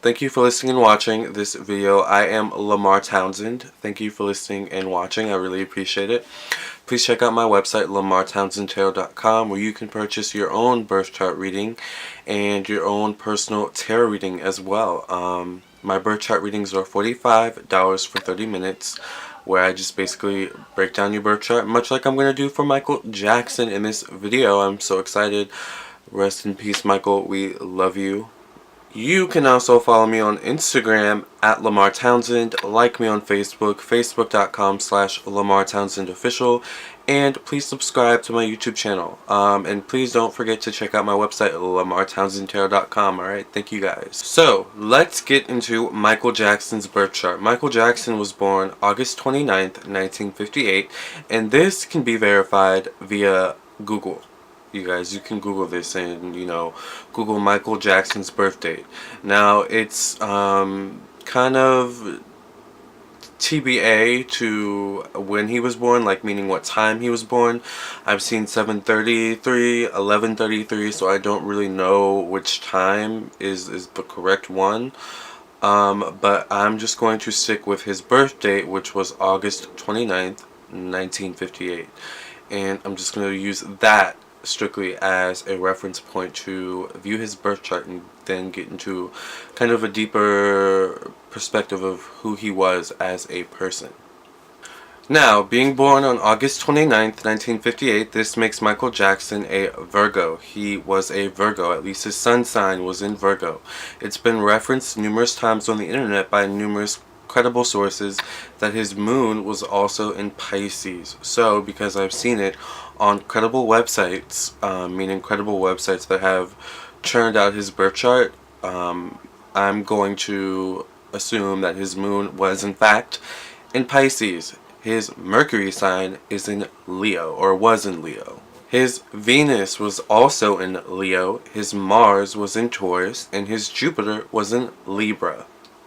Thank you for listening and watching this video. I am Lamarr Townsend. Thank you for listening and watching. I really appreciate it. Please check out my website, lamartownsendtarot.com, where you can purchase your own birth chart reading and your own personal tarot reading as well. My birth chart readings are $45 for 30 minutes, where I just basically break down your birth chart, much like I'm going to do for Michael Jackson in this video. I'm so excited. Rest in peace, Michael. We love you. You can also follow me on Instagram at Lamarr Townsend, like me on Facebook, facebook.com/Lamarr Townsend Official, and please subscribe to my YouTube channel. And please don't forget to check out my website, lamartownsendtarot.com. Alright, thank you guys. So, let's get into Michael Jackson's birth chart. Michael Jackson was born August 29th, 1958, and this can be verified via Google. You guys, you can Google this and, Google Michael Jackson's birth date. Now, it's kind of TBA to when he was born, like meaning what time he was born. I've seen 7:33, 11:33, so I don't really know which time is the correct one. But I'm just going to stick with his birth date, which was August 29th, 1958. And I'm just going to use that strictly as a reference point to view his birth chart and then get into kind of a deeper perspective of who he was as a person. Now, being born on August 29th, 1958, this makes Michael Jackson a Virgo. He was a Virgo, at least his sun sign was in Virgo. It's been referenced numerous times on the internet by numerous credible sources that his moon was also in Pisces. So, because I've seen it on credible websites, meaning credible websites that have churned out his birth chart, I'm going to assume that his moon was in fact in Pisces. His Mercury sign is in Leo, or was in Leo. His Venus was also in Leo, his Mars was in Taurus, and his Jupiter was in Libra.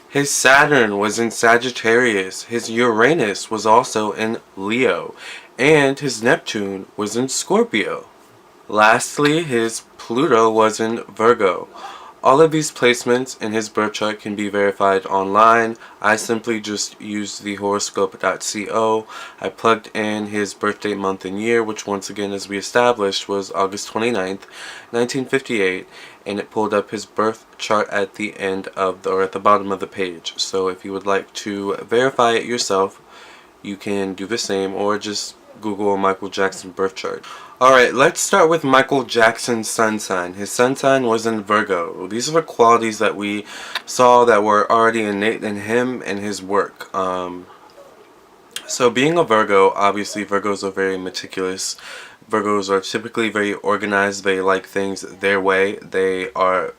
His Saturn was in Sagittarius, his Uranus was also in Leo, and his Neptune was in Scorpio. Lastly, his Pluto was in Virgo. All of these placements in his birth chart can be verified online. I simply just used the horoscope.co. I plugged in his birthday month and year, which once again, as we established, was August 29th, 1958, and it pulled up his birth chart at the end of or at the bottom of the page. So if you would like to verify it yourself, you can do the same, or just Google Michael Jackson birth chart. Alright, let's start with Michael Jackson's sun sign. His sun sign was in Virgo. These are the qualities that we saw that were already innate in him and his work. So being a Virgo, obviously Virgos are very meticulous. Virgos are typically very organized. They like things their way. They are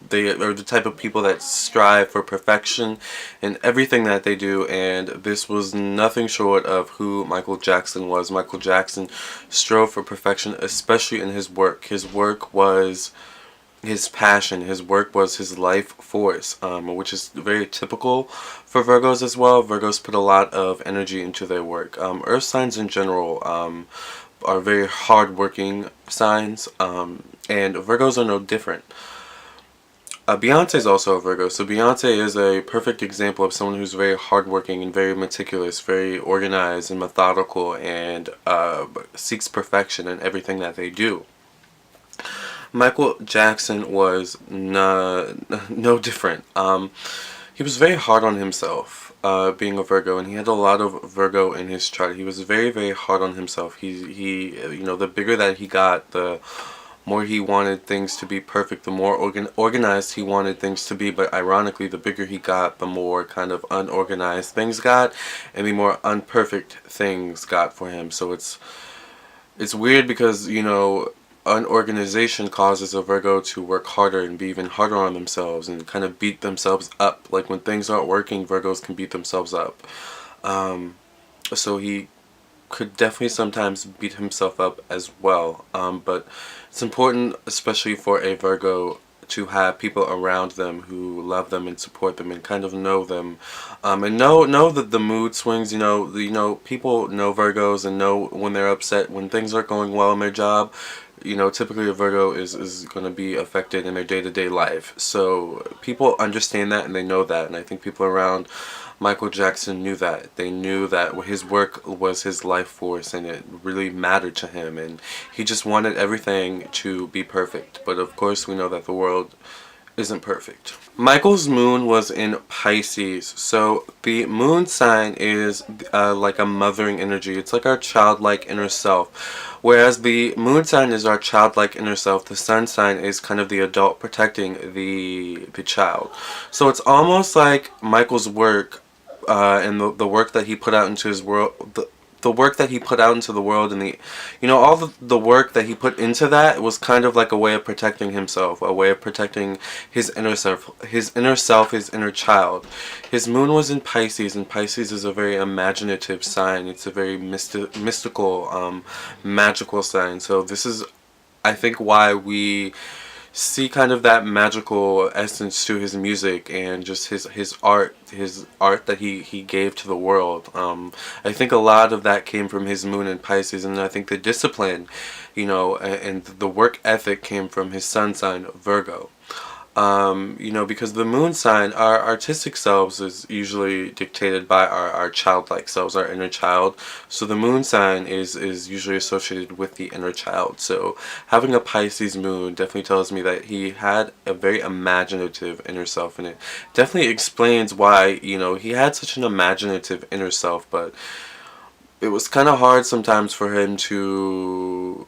the type of people that strive for perfection in everything that they do, and this was nothing short of who Michael Jackson was. Michael Jackson strove for perfection, especially in his work. His work was his passion. His work was his life force, which is very typical for Virgos as well. Virgos put a lot of energy into their work. Earth signs in general are very hard-working signs, and Virgos are no different. Beyonce is also a Virgo, so Beyonce is a perfect example of someone who's very hardworking and very meticulous, very organized and methodical, and seeks perfection in everything that they do. Michael Jackson was no different. He was very hard on himself, being a Virgo, and he had a lot of Virgo in his chart. He was very, very hard on himself. He the bigger that he got, the more he wanted things to be perfect, the more organized he wanted things to be. But ironically, the bigger he got, the more kind of unorganized things got, and the more unperfect things got for him. So it's weird because, unorganization causes a Virgo to work harder and be even harder on themselves and kind of beat themselves up. Like when things aren't working, Virgos can beat themselves up. So he could definitely sometimes beat himself up as well, but it's important, especially for a Virgo, to have people around them who love them and support them and kind of know them, and know that the mood swings. People know Virgos and know when they're upset, when things aren't going well in their job. you know, typically a Virgo is going to be affected in their day-to-day life. So people understand that and they know that. And I think people around Michael Jackson knew that. They knew that his work was his life force and it really mattered to him. And he just wanted everything to be perfect. But of course we know that the world isn't perfect. Michael's moon was in Pisces, so the moon sign is like a mothering energy. It's like our childlike inner self. Whereas the moon sign is our childlike inner self, the sun sign is kind of the adult protecting the child. So it's almost like Michael's work and the work that he put out into his world, the work that he put out into the world, and all the work that he put into that was kind of like a way of protecting himself, a way of protecting his inner self, his inner child. His moon was in Pisces, and Pisces is a very imaginative sign. It's a very mystical, magical sign. So this is, I think, why we see kind of that magical essence to his music and just his art that he gave to the world. I think a lot of that came from his moon in Pisces, and I think the discipline, and the work ethic came from his sun sign Virgo. Because the moon sign, our artistic selves is usually dictated by our childlike selves, our inner child. So the moon sign is usually associated with the inner child. So having a Pisces moon definitely tells me that he had a very imaginative inner self, and it definitely explains why, he had such an imaginative inner self, but it was kind of hard sometimes for him to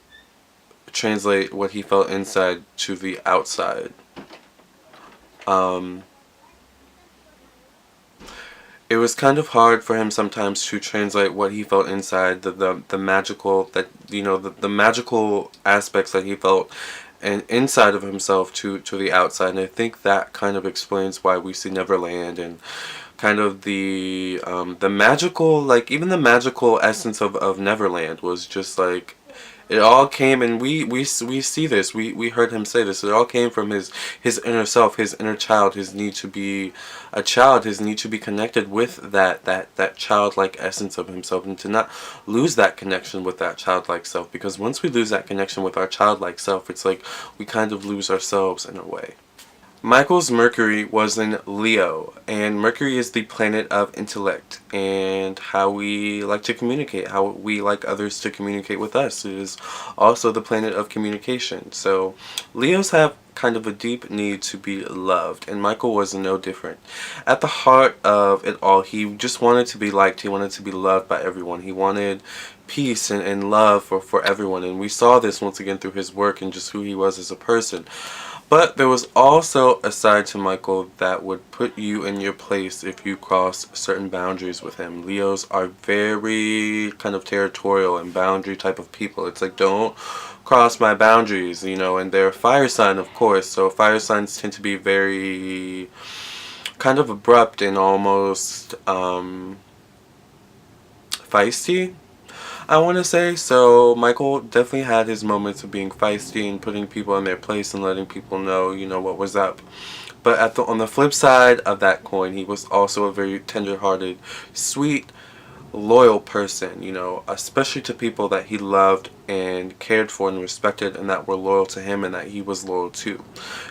translate what he felt inside to the outside. It was kind of hard for him sometimes to translate what he felt inside, the magical, that the magical aspects that he felt and inside of himself to the outside. And I think that kind of explains why we see Neverland and kind of the magical, like even the magical essence of Neverland was just like, it all came, and we see this. We heard him say this. It all came from his inner self, his inner child, his need to be a child, his need to be connected with that childlike essence of himself, and to not lose that connection with that childlike self. Because once we lose that connection with our childlike self, it's like we kind of lose ourselves in a way. Michael's Mercury was in Leo, and Mercury is the planet of intellect and how we like to communicate, how we like others to communicate with us. It is also the planet of communication. So Leos have kind of a deep need to be loved, and Michael was no different. At the heart of it all, he just wanted to be liked. He wanted to be loved by everyone. He wanted peace and love for everyone, and we saw this once again through his work and just who he was as a person. But there was also a side to Michael that would put you in your place if you cross certain boundaries with him. Leos are very kind of territorial and boundary type of people. It's like, don't cross my boundaries, and they're a fire sign, of course. So fire signs tend to be very kind of abrupt and almost feisty, I want to say. So Michael definitely had his moments of being feisty and putting people in their place and letting people know, what was up. But on the flip side of that coin, he was also a very tender-hearted, sweet, loyal person, especially to people that he loved and cared for and respected, and that were loyal to him and that he was loyal to.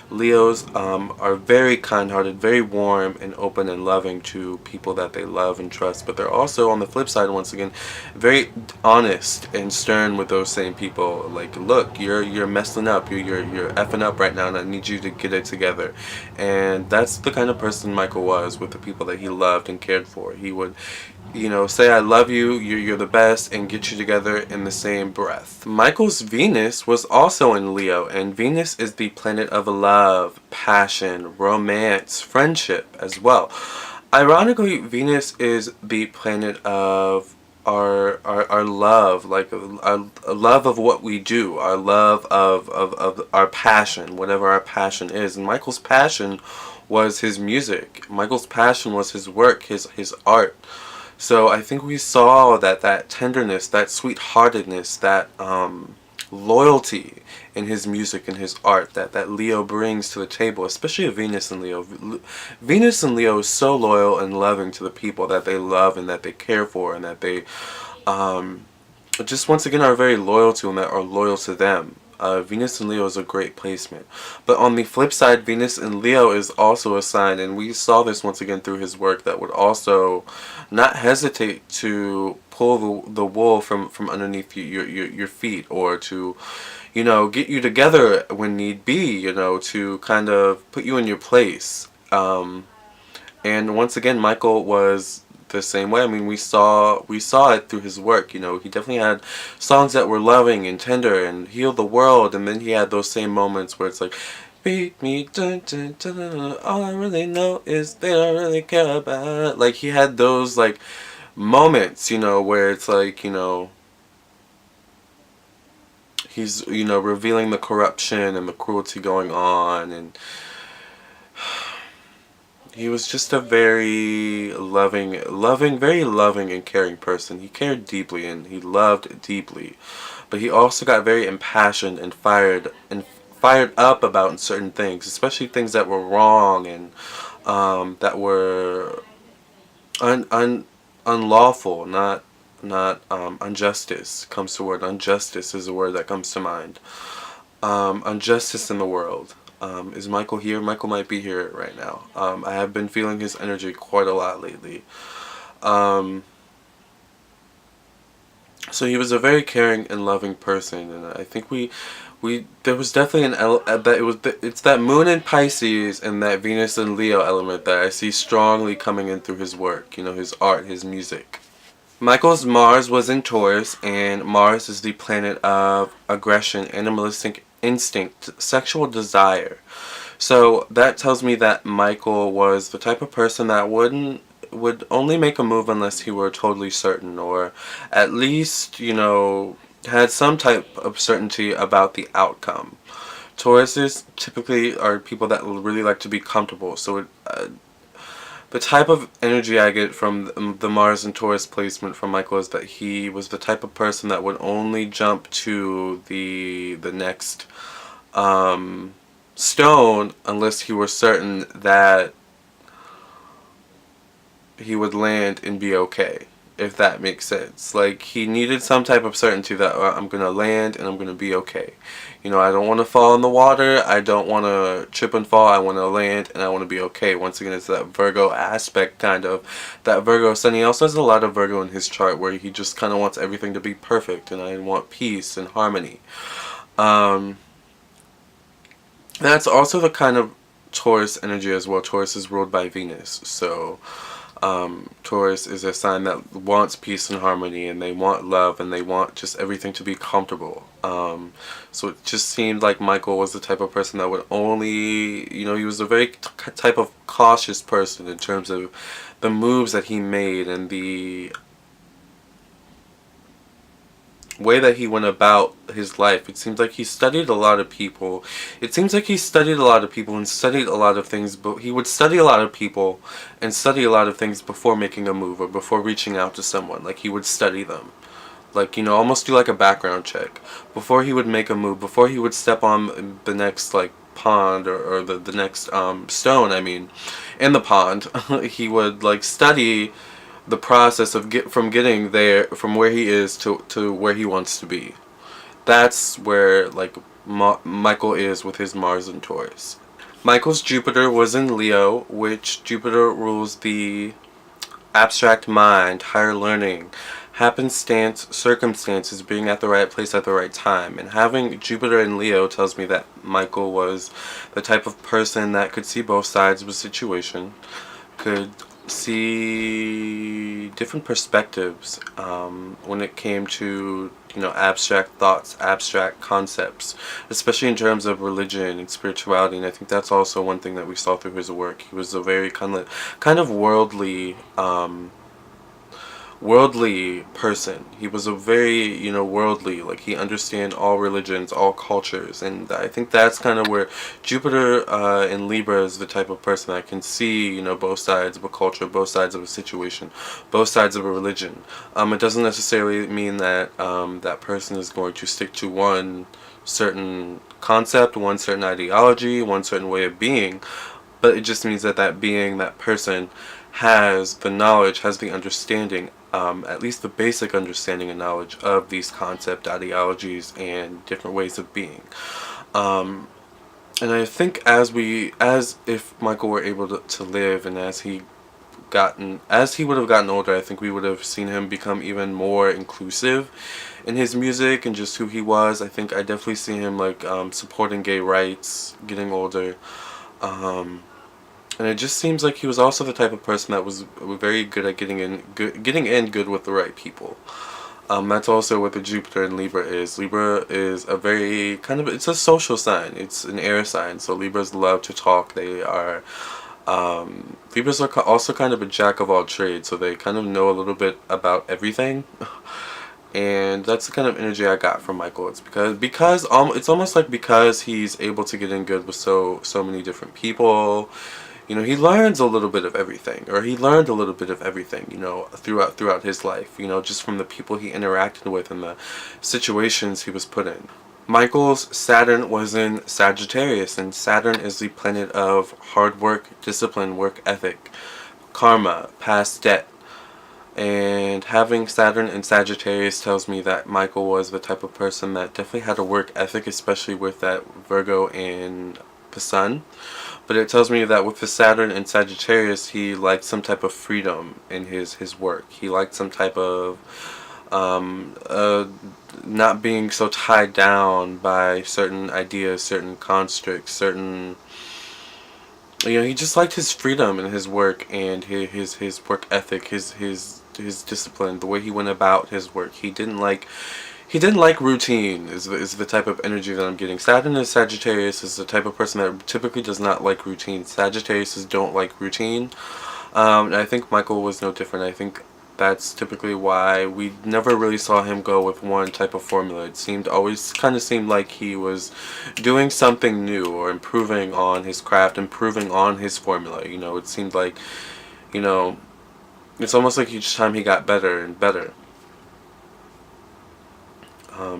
Leos are very kind-hearted, very warm and open and loving to people that they love and trust, but they're also, on the flip side, once again, very honest and stern with those same people. Like, look, you're messing up, you're effing up right now, and I need you to get it together. And that's the kind of person Michael was with the people that he loved and cared for. He would say I love you, you're the best, and get you together in the same breath. Michael's Venus was also in Leo, and Venus is the planet of love, passion, romance, friendship as well. Ironically, Venus is the planet of our love, like our love of what we do, our love of our passion, whatever our passion is. And Michael's passion was his music. Michael's passion was his work, his art. So I think we saw that tenderness, that sweetheartedness, that loyalty in his music and his art that Leo brings to the table, especially Venus and Leo. Venus and Leo is so loyal and loving to the people that they love and that they care for, and that they just once again are very loyal to, and that are loyal to them. Venus in Leo is a great placement. But on the flip side, Venus in Leo is also a sign, and we saw this once again through his work, that would also not hesitate to pull the wool from underneath your feet, or to, you know, get you together when need be, you know, to kind of put you in your place. And once again, Michael was the same way. I mean, we saw it through his work. You know, he definitely had songs that were loving and tender and healed the world, and then he had those same moments where it's like, beat me, dun, dun, dun, dun, dun, all I really know is they don't really care about. Like, he had those like moments, you know, where it's like, you know, he's, you know, revealing the corruption and the cruelty going on, and he was just a very very loving and caring person. He cared deeply and he loved deeply, but he also got very impassioned and fired up about certain things, especially things that were wrong and that were unlawful, not injustice comes to word. Injustice is a word that comes to mind. Injustice in the world. Is Michael here? Michael might be here right now. I have been feeling his energy quite a lot lately. So he was a very caring and loving person, and I think there was definitely it's that Moon in Pisces and that Venus in Leo element that I see strongly coming in through his work. You know, his art, his music. Michael's Mars was in Taurus, and Mars is the planet of aggression, animalistic instinct, sexual desire. So that tells me that Michael was the type of person that would only make a move unless he were totally certain, or at least, you know, had some type of certainty about the outcome. Tauruses typically are people that really like to be comfortable, so the type of energy I get from the Mars and Taurus placement from Michael is that he was the type of person that would only jump to the next stone unless he were certain that he would land and be okay, if that makes sense. Like, he needed some type of certainty that I'm going to land and I'm going to be okay. You know, I don't want to fall in the water. I don't want to trip and fall. I want to land and I want to be okay. Once again, it's that Virgo aspect, kind of. That Virgo sun. He also has a lot of Virgo in his chart where he just kind of wants everything to be perfect, and I want peace and harmony. That's also the kind of Taurus energy as well. Taurus is ruled by Venus. So Taurus is a sign that wants peace and harmony, and they want love, and they want just everything to be comfortable. So it just seemed like Michael was the type of person that would only, you know, he was a very type of cautious person in terms of the moves that he made and the way that he went about his life. It seems like he studied a lot of people. It seems like he studied a lot of people and studied a lot of things, but he would study a lot of people and study a lot of things before making a move or before reaching out to someone. Like, he would study them. Like, you know, almost do like a background check before he would make a move, before he would step on the next, like, pond or the next stone, I mean, in the pond. He would, like, study the process of getting there, from where he is to where he wants to be. That's where, like, Michael is with his Mars and Taurus. Michael's Jupiter was in Leo, which Jupiter rules the abstract mind, higher learning, happenstance, circumstances, being at the right place at the right time. And having Jupiter in Leo tells me that Michael was the type of person that could see both sides of a situation, could see different perspectives when it came to, you know, abstract thoughts, abstract concepts, especially in terms of religion and spirituality. And I think that's also one thing that we saw through his work. He was a very kind of worldly person. He was a very, you know, worldly, like, he understand all religions, all cultures, and I think that's kind of where Jupiter in Libra is the type of person that can see, you know, both sides of a culture, both sides of a situation, both sides of a religion. It doesn't necessarily mean that that person is going to stick to one certain concept, one certain ideology, one certain way of being, but it just means that that person has the knowledge, has the understanding at least the basic understanding and knowledge of these concept ideologies and different ways of being. And I think as if Michael were able to live, and as he would have gotten older, I think we would have seen him become even more inclusive in his music and just who he was. I think I definitely see him like supporting gay rights, getting older. And it just seems like he was also the type of person that was very good at getting in good with the right people. That's also what the Jupiter in Libra is. Libra is a very it's a social sign. It's an air sign. So Libras love to talk. Libras are also kind of a jack of all trades. So they kind of know a little bit about everything. And that's the kind of energy I got from Michael. It's because it's almost like because he's able to get in good with so many different people. You know, he learns a little bit of everything, or he learned a little bit of everything, you know, throughout his life, you know, just from the people he interacted with and the situations he was put in. Michael's Saturn was in Sagittarius, and Saturn is the planet of hard work, discipline, work ethic, karma, past debt. And having Saturn in Sagittarius tells me that Michael was the type of person that definitely had a work ethic, especially with that Virgo in the sun. But it tells me that with the Saturn in Sagittarius, he liked some type of freedom in his work. He liked some type of not being so tied down by certain ideas, certain constructs, certain... You know, he just liked his freedom in his work and his work ethic, his discipline, the way he went about his work. He didn't like routine, is the type of energy that I'm getting. Saturn in Sagittarius is the type of person that typically does not like routine. Sagittarius don't like routine. And I think Michael was no different. I think that's typically why we never really saw him go with one type of formula. It always kind of seemed like he was doing something new or improving on his craft, improving on his formula. You know, it seemed like, you know, it's almost like each time he got better and better.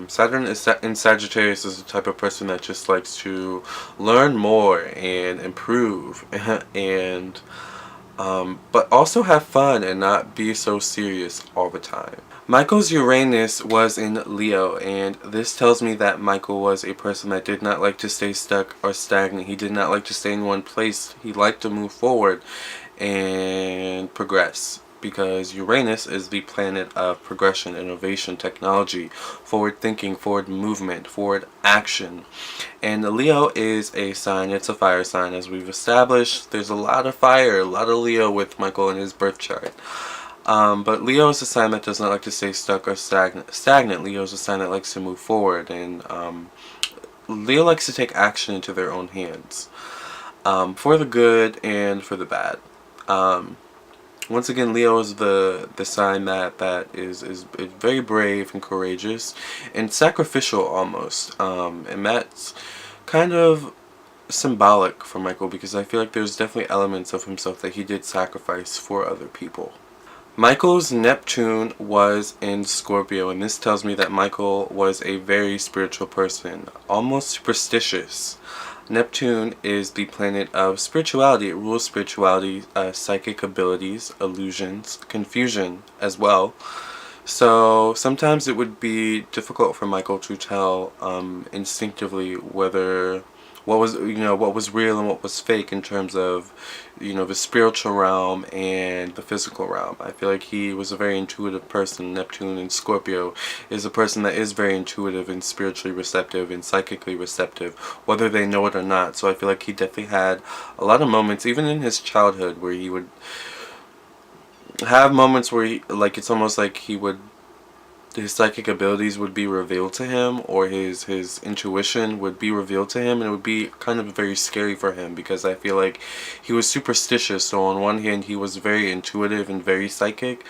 Saturn in Sagittarius is the type of person that just likes to learn more and improve and but also have fun and not be so serious all the time. Michael's Uranus was in Leo, and this tells me that Michael was a person that did not like to stay stuck or stagnant. He did not like to stay in one place. He liked to move forward and progress, because Uranus is the planet of progression, innovation, technology, forward thinking, forward movement, forward action. And Leo is a sign, it's a fire sign, as we've established. There's a lot of fire, a lot of Leo with Michael in his birth chart. But Leo is a sign that does not like to stay stuck or stagnant. Leo is a sign that likes to move forward, and Leo likes to take action into their own hands, for the good and for the bad. Once again, Leo is the sign that is very brave and courageous and sacrificial almost, and that's kind of symbolic for Michael, because I feel like there's definitely elements of himself that he did sacrifice for other people. Michael's Neptune was in Scorpio, and this tells me that Michael was a very spiritual person, almost superstitious. Neptune is the planet of spirituality. It rules spirituality, psychic abilities, illusions, confusion as well. So sometimes it would be difficult for Michael to tell instinctively what was real and what was fake in terms of, you know, the spiritual realm and the physical realm. I feel like he was a very intuitive person. Neptune in Scorpio is a person that is very intuitive and spiritually receptive and psychically receptive, whether they know it or not. So I feel like he definitely had a lot of moments, even in his childhood, where he would have moments where it's almost like his psychic abilities would be revealed to him, or his intuition would be revealed to him, and it would be kind of very scary for him, because I feel like he was superstitious. So on one hand, he was very intuitive and very psychic.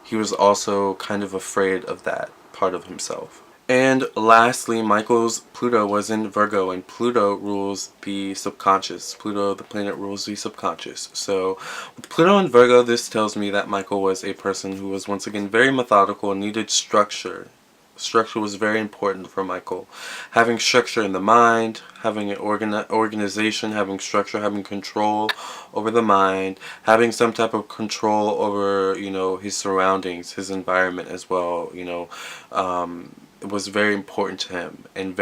He was also kind of afraid of that part of himself. And lastly, Michael's Pluto was in Virgo, and Pluto rules the subconscious. Pluto, the planet, rules the subconscious. So with Pluto in Virgo, this tells me that Michael was a person who was once again very methodical and needed structure Structure was very important for Michael. Having structure in the mind, having an organization, having structure, having control over the mind, having some type of control over, his surroundings, his environment as well, it was very important to him, and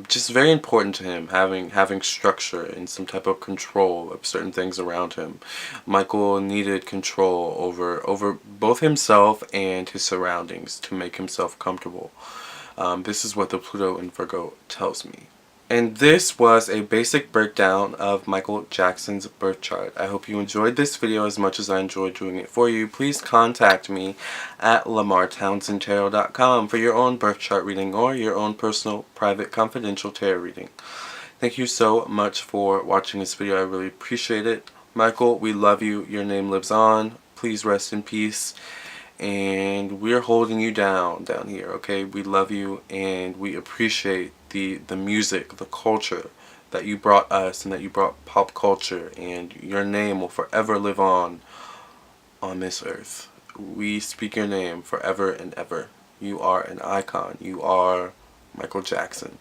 just very important to him, having structure and some type of control of certain things around him. Michael needed control over both himself and his surroundings to make himself comfortable. This is what the Pluto in Virgo tells me. And this was a basic breakdown of Michael Jackson's birth chart. I hope you enjoyed this video as much as I enjoyed doing it for you. Please contact me at lamarrtownsendtarot.com for your own birth chart reading or your own personal, private, confidential tarot reading. Thank you so much for watching this video. I really appreciate it. Michael, we love you. Your name lives on. Please rest in peace. And we're holding you down here, okay? We love you, and we appreciate the music, the culture that you brought us, and that you brought pop culture, and your name will forever live on this earth. We speak your name forever and ever. You are an icon. You are Michael Jackson.